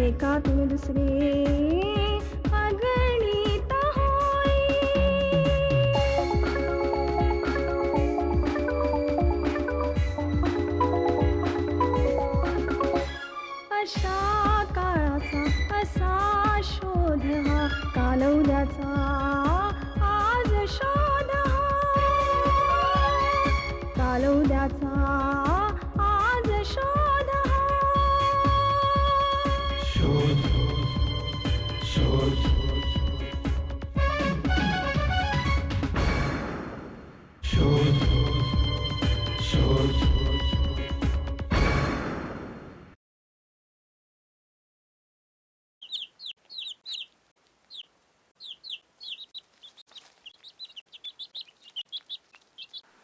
एकातून दुसरे अगणित होई. अशा काळाचा असा शोध हा, काल उद्याचा आज शोध हा, काल उद्याचा आज शोध हा. शोध शोध शोध शोध.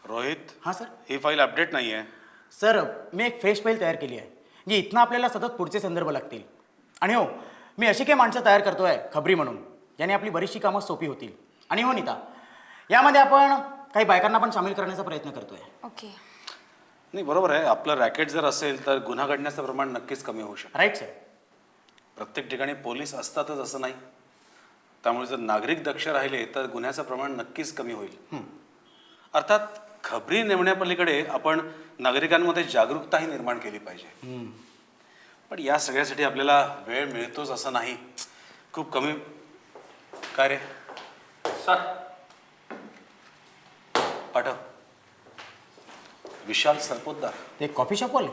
रोहित, हां सर. ही फाईल अपडेट नाही आहे. सर मी एक फ्रेश फाईल तयार केली आहे जी इथनं आपल्याला सतत पुढचे संदर्भ लागतील. आणि हो, मी अशी काही माणसं तयार करतो आहे खबरी म्हणून, ज्याने आपली बरीचशी कामं सोपी होतील. आणि हो नीता, यामध्ये आपण काही बायकांना पण सामील करण्याचा प्रयत्न करतो आहे. ओके. नाही, बरोबर आहे. आपलं रॅकेट जर असेल तर गुन्हा घडण्याचं प्रमाण नक्कीच कमी होऊ शकतं. Right sir. प्रत्येक ठिकाणी पोलीस असतातच असं नाही. त्यामुळे जर नागरिक दक्ष राहिले तर गुन्ह्याचं प्रमाण नक्कीच कमी होईल. अर्थात खबरी नेमण्यापलीकडे आपण नागरिकांमध्ये जागरूकताही निर्माण केली पाहिजे. पण या सगळ्यासाठी आपल्याला वेळ मिळतोच असं नाही. खूप कमी. काय रे सर, पाठव. विशाल सरपोतदार. ते कॉफी शॉपवाले.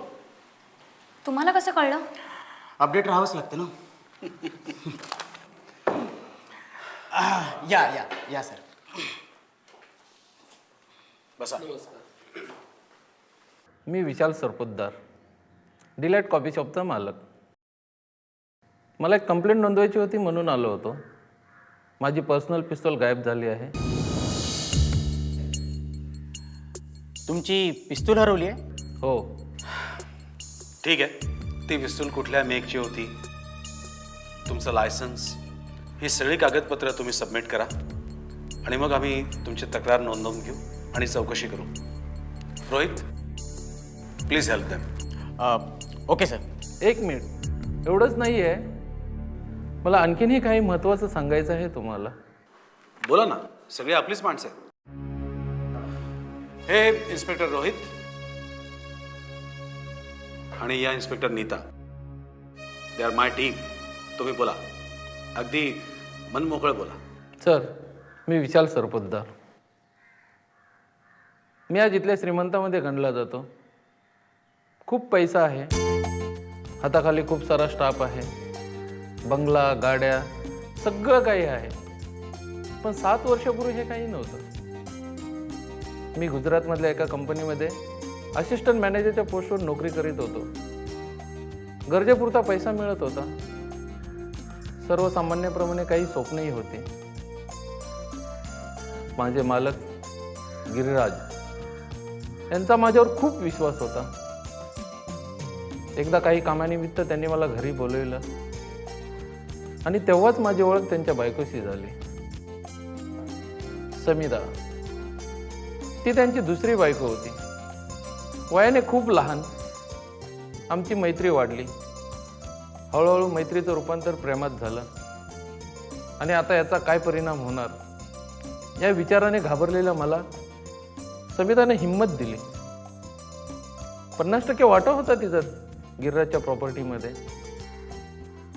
तुम्हाला कसं कळलं? अपडेट राहावंच लागतं ना. या या या सर. बसा. मी विशाल सरपोतदार, डिलाइट कॉफी शॉपचा मालक. मला एक कंप्लेंट नोंदवायची होती म्हणून आलो होतो. माझी पर्सनल पिस्तॉल गायब झाली आहे. तुमची पिस्तूल हरवली आहे? हो. ठीक आहे. ती पिस्तूल कुठल्या मेकची होती, तुमचं लायसन्स, ही सगळी कागदपत्रं तुम्ही सबमिट करा आणि मग आम्ही तुमची तक्रार नोंदवून घेऊ आणि चौकशी करू. Rohit, please help them. Okay sir. एक मिनिट, एवढंच नाही आहे, मला आणखीनही काही महत्त्वाचं सांगायचं आहे तुम्हाला. बोला ना, सगळी आपलीच माणसं आहेत. हे इन्स्पेक्टर रोहित आणि या inspector Nita, they are my team. तुम्ही बोला, अगदी मनमोकळं बोला. सर, मी विशाल सरपोतदार. मी आज इथल्या श्रीमंतामध्ये गणला जातो. खूप पैसा आहे, हाताखाली खूप सारा स्टाफ आहे, बंगला, गाड्या, सगळं काही आहे. पण 7 वर्षापूर्वी हे काही नव्हतं. मी गुजरातमधल्या एका कंपनीमध्ये असिस्टंट मॅनेजरच्या पोस्टवर नोकरी करीत होतो. गरजेपुरता पैसा मिळत होता. सर्वसामान्याप्रमाणे काही स्वप्नही होती. माझे मालक गिरिराज यांचा माझ्यावर खूप विश्वास होता. एकदा काही कामानिमित्त त्यांनी मला घरी बोलवलं आणि तेव्हाच माझी ओळख त्यांच्या बायकोशी झाली, समिधा. ती त्यांची दुसरी बायको होती. वयाने खूप लहान. आमची मैत्री वाढली. हळूहळू मैत्रीचं रूपांतर प्रेमात झालं. आणि आता याचा काय परिणाम होणार या विचाराने घाबरलेल्या मला समिधाने हिंमत दिली. 50% वाटा होता तिचा गिरिराजच्या प्रॉपर्टीमध्ये.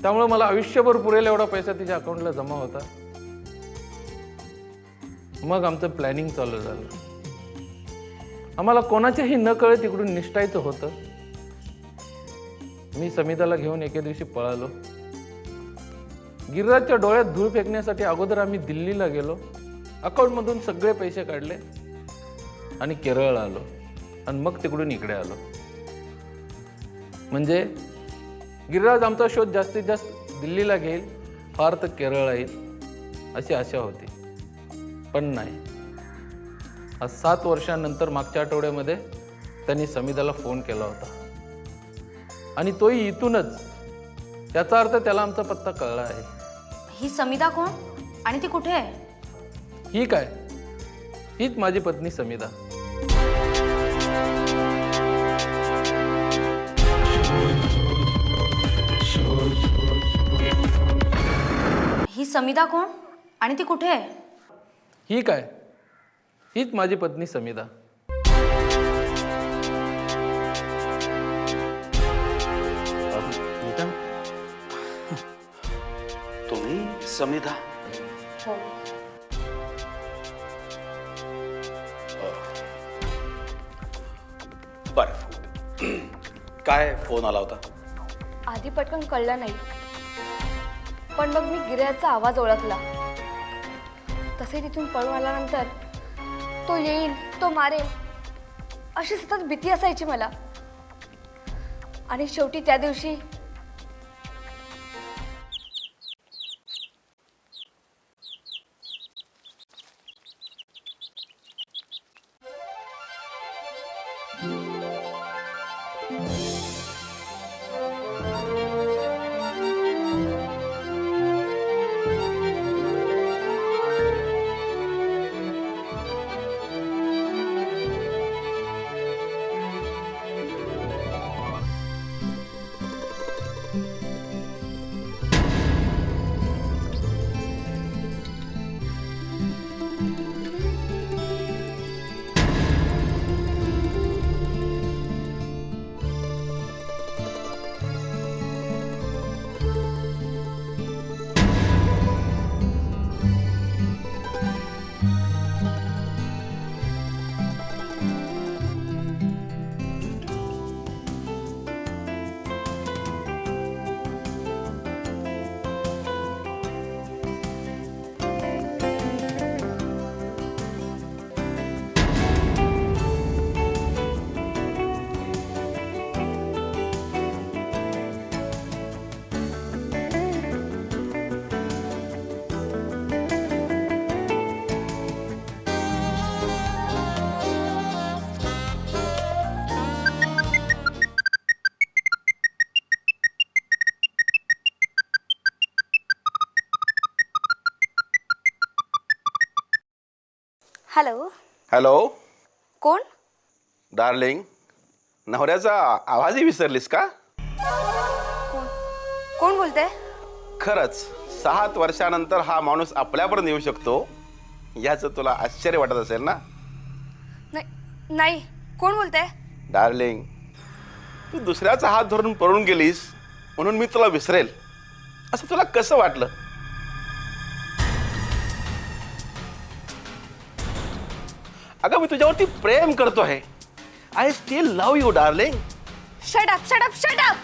त्यामुळे मला आयुष्यभर पुरेल एवढा पैसा तिच्या अकाउंटला जमा होता. मग आमचं प्लॅनिंग चालू झालं. आम्हाला कोणाच्याही न कळत तिकडून निष्ठायचं होतं. मी समिधाला घेऊन एके दिवशी पळालो. गिरिराजच्या डोळ्यात धूळ फेकण्यासाठी अगोदर आम्ही दिल्लीला गेलो. अकाउंटमधून सगळे पैसे काढले आणि केरळला आलो आणि मग तिकडून इकडे आलो. म्हणजे गिरिराज आमचा शोध जास्तीत जास्त दिल्लीला घेईल, फार तर केरळला येईल अशी आशा होती. पण नाही. आज 7 वर्षांनंतर मागच्या आठवड्यामध्ये त्यांनी समिधाला फोन केला होता आणि तोही इथूनच. याचा अर्थ त्याला आमचा पत्ता कळला आहे. ही समिधा कोण आणि ती कुठे आहे? ही काय, हीच माझी पत्नी समिधा. शोध समिधा कोण आणि ती कुठे आहे? ही काय? हीच माझी पत्नी समिधा. नीता, तुम्ही समिधा? हो. बर. काय फोन आला होता? आधी पटकन कळलं नाही, पण मग मी गिर्याचा आवाज ओळखला. तसे तिथून पळून आल्यानंतर तो येईल, तो मारेल अशी सतत भीती असायची मला. आणि शेवटी त्या दिवशी हॅलो. हॅलो कोण? डार्लिंग, नवऱ्याचा आवाजही विसरलीस का? कोण कोण बोलते? खरंच 7 वर्षानंतर हा माणूस आपल्यापर्यंत येऊ शकतो याचं तुला आश्चर्य वाटत असेल ना? नाही, कोण बोलते? डार्लिंग, तू दुसऱ्याचा हात धरून पळून गेलीस म्हणून मी तुला विसरेल असं तुला कसं वाटलं? अगं, मी तुझ्यावरती प्रेम करतो आहे. I still love you darling. Shut up, shut up, shut up.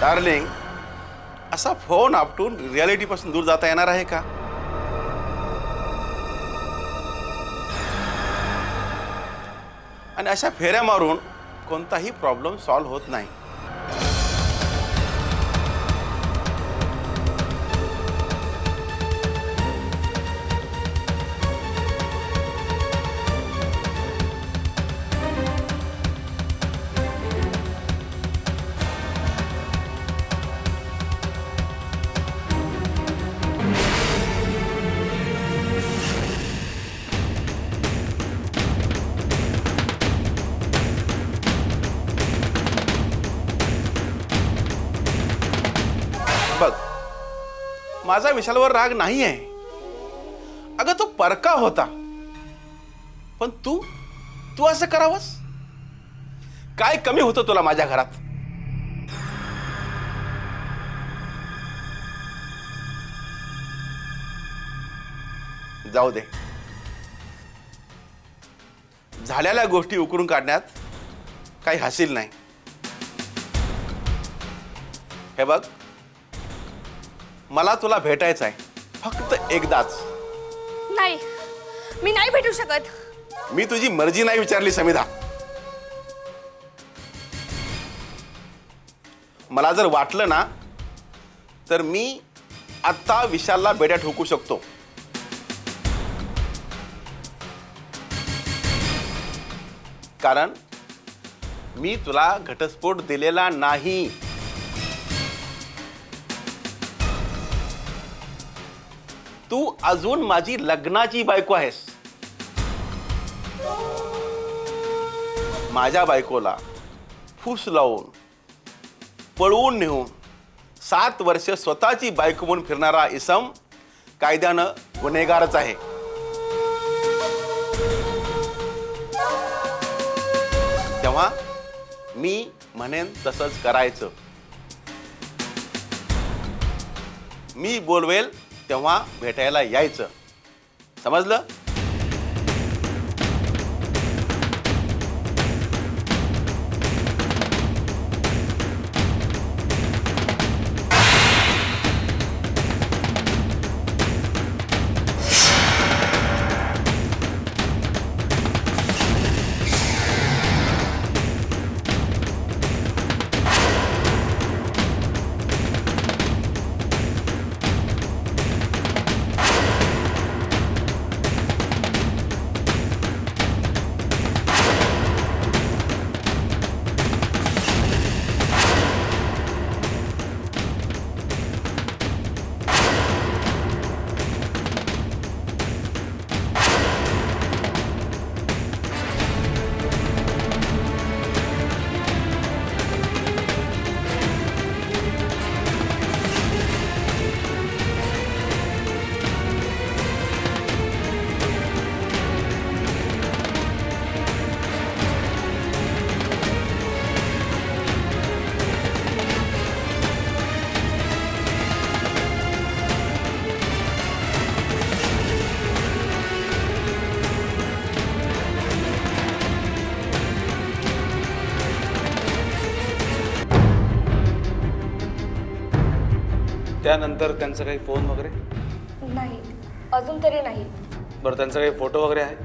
Darling, असा फोन आपटून रियालिटीपासून दूर जाता येणार आहे का? आणि अशा फेऱ्या मारून कोणताही प्रॉब्लेम सॉल्व्ह होत नाही. बघ, माझा विशालवर राग नाही आहे. अगं तो परका होता, पण तू तू असं करावंस? काय कमी होतं तुला माझ्या घरात? जाऊ दे, झालेल्या गोष्टी उकरून काढण्यात काही हासिल नाही. हे बघ, मला तुला भेटायचं आहे, फक्त एकदाच. नाही, मी नाही भेटू शकत. मी तुझी मर्जी नाही विचारली समिधा. मला जर वाटलं ना तर मी आत्ता विशालला बेड्या ठोकू शकतो. कारण मी तुला घटस्फोट दिलेला नाही. तू अजून माझी लग्नाची बायको आहेस. माझ्या बायकोला फूस लावून पळवून नेऊन 7 वर्ष स्वतःची बायको म्हणून फिरणारा इसम कायद्यानं गुन्हेगारच आहे. तेव्हा मी म्हणेन तसंच करायचं. मी बोलवेल तेव्हा भेटायला यायचं. समजलं? त्यानंतर त्यांचा काही फोन वगैरे? नाही, अजून तरी नाही. बरं, त्यांचा काही फोटो वगैरे आहे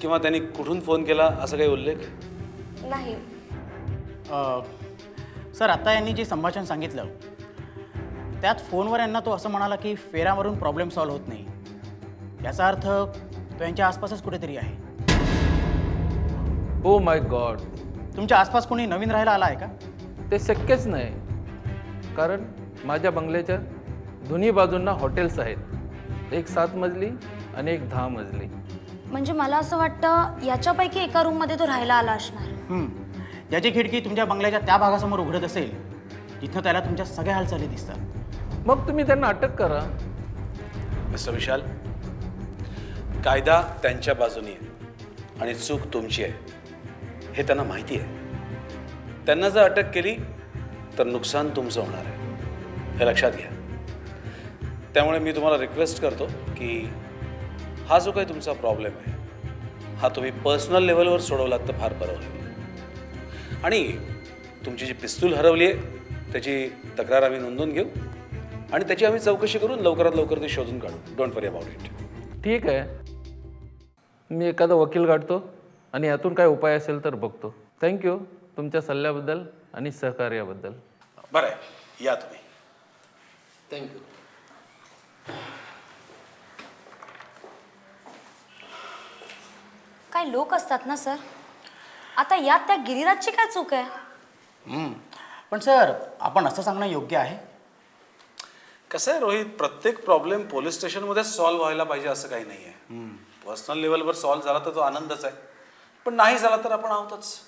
किंवा त्यांनी कुठून फोन केला असा काही उल्लेख? नाही. सर, आत्ता यांनी जे संभाषण सांगितलं त्यात फोनवर यांना तो असं म्हणाला की फेऱ्यावरून प्रॉब्लेम सॉल्व्ह होत नाही. याचा अर्थ तो यांच्या आसपासच कुठेतरी आहे. ओ माय गॉड, तुमच्या आसपास कोणी नवीन राहायला आला आहे का? ते शक्यच नाही. कारण माझ्या बंगल्याच्या दोन्ही बाजूंना हॉटेल्स आहेत. एक 7 मजली आणि एक 10 मजली. म्हणजे मला असं वाटतं याच्यापैकी एका रूममध्ये तो राहायला आला असणार. ज्याची खिडकी तुमच्या बंगल्याच्या त्या भागासमोर उघडत असेल तिथं त्याला तुमच्या सगळ्या हालचाली दिसतात. मग तुम्ही त्यांना अटक करा. मिस्टर विशाल, कायदा त्यांच्या बाजूने आहे आणि चूक तुमची आहे हे त्यांना माहिती आहे. त्यांना जर अटक केली तर नुकसान तुमचं होणार आहे, हे लक्षात घ्या. त्यामुळे मी तुम्हाला रिक्वेस्ट करतो की हा जो काही तुमचा प्रॉब्लेम आहे हा तुम्ही पर्सनल लेवलवर सोडवलात तर फार बरं होईल. आणि तुमची जी पिस्तूल हरवली आहे त्याची तक्रार आम्ही नोंदवून घेऊ आणि त्याची आम्ही चौकशी करून लवकरात लवकर ती शोधून काढू. Don't worry about it. ठीक आहे, मी एखादा वकील काढतो आणि यातून काय उपाय असेल तर बघतो. थँक्यू तुमच्या सल्ल्याबद्दल आणि सहकार्याबद्दल. बरं आहे, या तुम्ही. थँक्यू. काही लोक असतात ना सर. आता यात त्या गिरिराजची काय चूक आहे? पण सर, आपण असं सांगणं योग्य आहे? कसं आहे रोहित, प्रत्येक प्रॉब्लेम पोलीस स्टेशनमध्ये सॉल्व्ह व्हायला पाहिजे असं काही नाही आहे. पर्सनल लेवलवर सॉल्व्ह झाला तर तो आनंदच आहे, पण नाही झाला तर आपण आहोतच.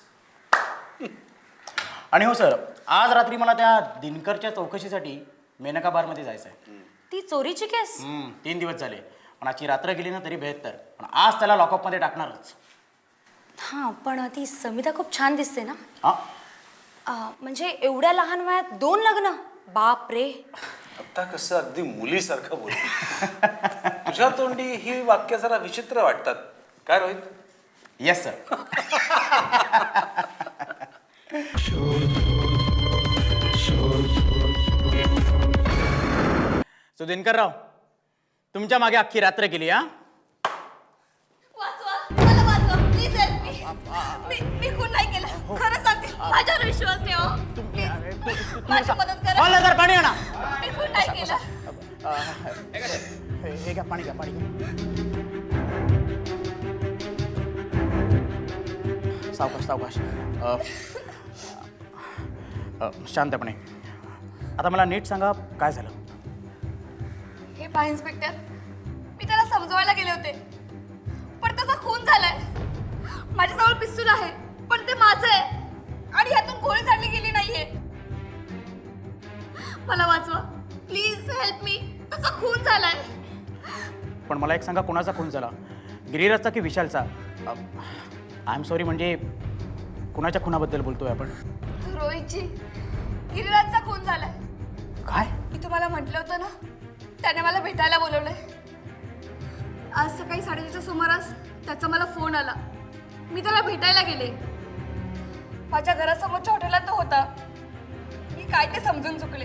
आणि हो सर, आज रात्री मला त्या दिनकरच्या चौकशीसाठी मेनका बारमध्ये जायचं आहे. ती चोरीची केस? 3 दिवस झाले, पण आजची रात्र गेली ना तरी बेहत्तर. पण आज त्याला लॉकअपमध्ये टाकणारच. हां, पण ती समिता खूप छान दिसते ना. हां, म्हणजे एवढ्या लहान वयात 2 लग्न? बाप रे. आता कसं अगदी मुलीसारखं बोल. तुझ्या तोंडी ही वाक्य जरा विचित्र वाटतात. काय Rohit? Yes sir. So Dinkarrao, तुमच्या मागे अख्खी रात्र गेली. हा, वाचवा, मला वाचवा, प्लीज हेल्प मी. मी खून नाही केलं, खरं सांगते. माझ्यावर विश्वास ठेवा. माझी मदत करा. मला जर पाणी आणा. मी खून नाही केलं. हे घ्या, पाणी घ्या, पाणी घ्या. सावकाश सावकाश. शांतपणे. आता मला नीट सांगा काय झालं. हे पहा इन्स्पेक्टर, मी त्याला समजवायला गेले होते, पण त्याचा खून झालाय. माझ्याजवळ पिस्तूल आहे, पण ते माझं आहे आणि ह्यातून गोळी झाडली गेली नाहीये. मला वाचवा, प्लीज हेल्प मी. त्याचा खून झालाय. पण मला एक सांगा, कोणाचा खून झाला, गिरीराजचा की विशालचा? आय एम सॉरी, म्हणजे कुणाच्या खुनाबद्दल बोलतोय आपण? रोहितजी, गिरिराजचा खून झालाय. काय? मी तुम्हाला म्हटलं होतं ना, त्याने मला भेटायला बोलवलंय. आज सकाळी 5:30च्या सुमारास त्याचा मला फोन आला. मी त्याला भेटायला गेले. माझ्या घरासमोरच्या हॉटेलात तो होता. मी काय ते समजून चुकले.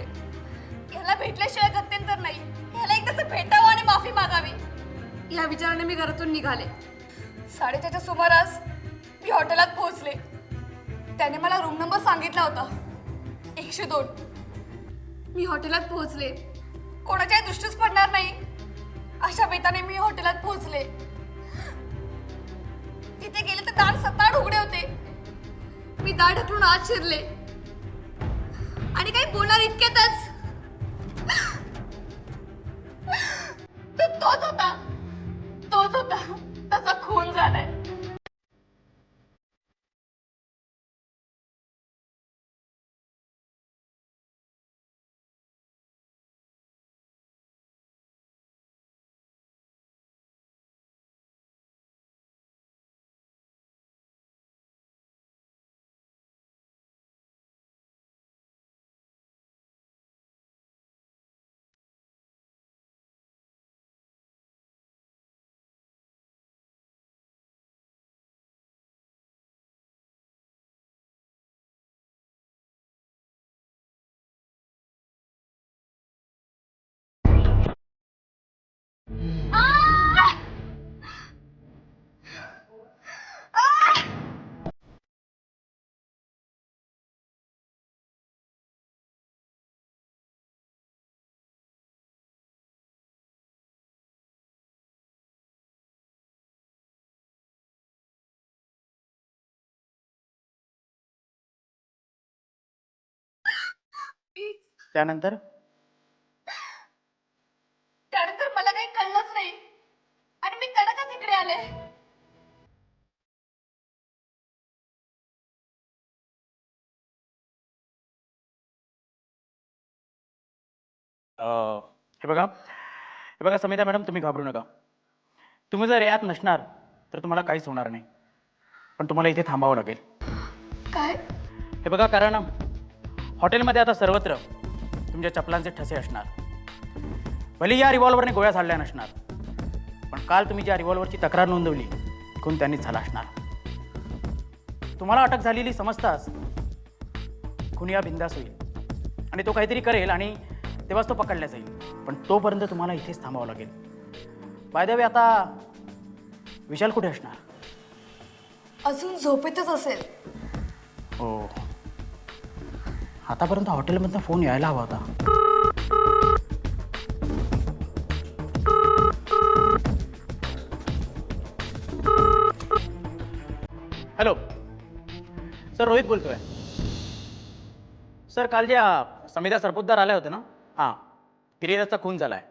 ह्याला भेटल्याशिवाय गत्यंतर नाही. ह्याला एकदाच भेटावं आणि माफी मागावी या विचाराने मी घरातून निघाले. 4:30च्या सुमारास मी हॉटेलात पोहोचले. त्याने मला रूम नंबर सांगितला होता, 102. मी हॉटेलात पोहोचले. कोणाच्याही दृष्टीस पडणार नाही अशा बेताने मी हॉटेलात पोहोचले. तिथे गेले तर दार सताड उघडे होते. मी दार ढकलून आत शिरले आणि काही बोलणार इतक्यातच तोच होता. त्याचा खून झालाय. त्यानंतर मला काही कळलंच नाही आणि मी तडकच इकडे आले. हे बघा समिता मॅडम, तुम्ही घाबरू नका. तुम्ही जर यात नसणार तर तुम्हाला काहीच होणार नाही, पण तुम्हाला इथे थांबावं लागेल. काय? हे बघा, कारण हॉटेलमध्ये आता सर्वत्र तुमच्या चपलांचे ठसे असणार. भले या रिव्हॉल्वरने गोळ्या झाडल्या नसणार, पण काल तुम्ही ज्या रिव्हॉल्वरची तक्रार नोंदवली खून त्यांनीच झाला असणार. तुम्हाला अटक झालेली समजताच खून या बिंदास होईल आणि तो काहीतरी करेल आणि तेव्हाच तो पकडला जाईल. पण तोपर्यंत तुम्हाला इथेच थांबावं लागेल. बाय द वे, आता विशाल कुठे असणार? अजून झोपेतच असेल. हो, आतापर्यंत हॉटेलमधनं फोन यायला हवा होता. हॅलो सर, रोहित बोलतोय. सर, काल ज्या समिता सरपोतदार आल्या होत्या ना, हां, गिरीराजचा खून झालाय.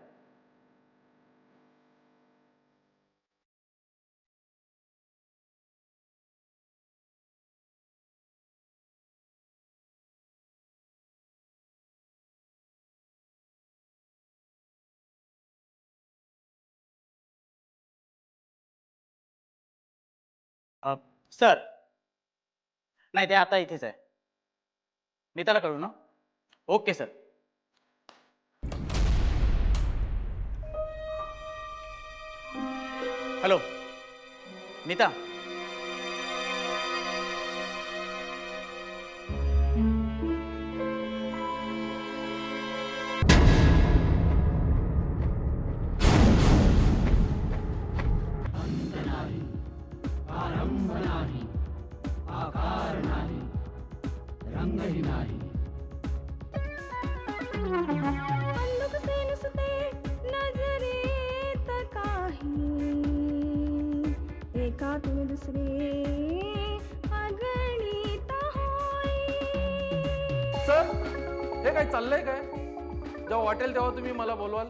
सर नाही ते आता इथेच आहे. नीताला कळू ना? Okay sir. हॅलो नीता. बंदूक से नुसते नजरेत काही एकातून दुसरे अगणित होई. सर हे काय चाललंय काय? जेव्हा वाटेल तेव्हा तुम्ही मला बोलवाल.